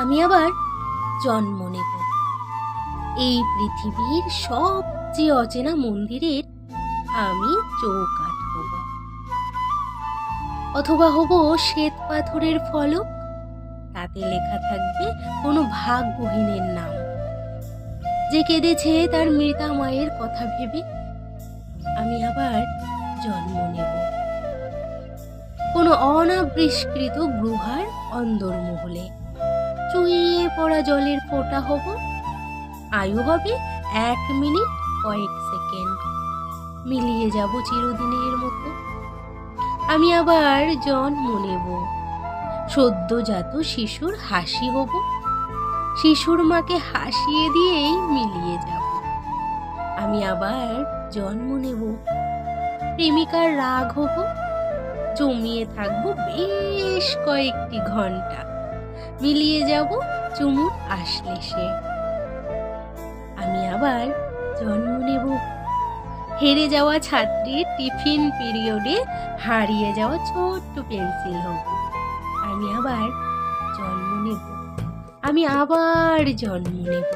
আমি আবার জন্ম নেব। এই পৃথিবীর সবচেয়ে অচেনা মন্দিরের আমি চৌকাঠ হব, অথবা হব শ্বেত পাথরের ফলক, তাতে লেখা থাকবে কোনো ভাগ্যহীনের নাম, যে কেঁদেছে তার মৃতা মায়ের কথা ভেবে। আমি আবার জন্ম নেব কোনো অনাবৃষ্কৃত গুহার অন্দরমহলে, চুইয়ে পড়া জলের ফোঁটা হব। আয়ু হবে 1 মিনিট কয়েক সেকেন্ড, মিলিয়ে যাব চিরদিনের মতো। আমি আবার জন্ম নেব সদ্যজাত শিশুর হাসি হব, শিশুর মাকে হাসিয়ে দিয়েই মিলিয়ে যাব। আমি আবার জন্ম নেব প্রেমিকার রাগ হব, জমিয়ে থাকবো বেশ কয়েকটি ঘন্টা, মিলিয়ে যাব চুমুর আশ্লেষে। আমি আবার জন্ম নেব হেরে যাওয়া ছাত্রীর টিফিন পিরিয়ডে হারিয়ে যাওয়া ছোট্ট পেন্সিল হব। আমি আবার জন্ম নেব, আমি আবার জন্ম নেব।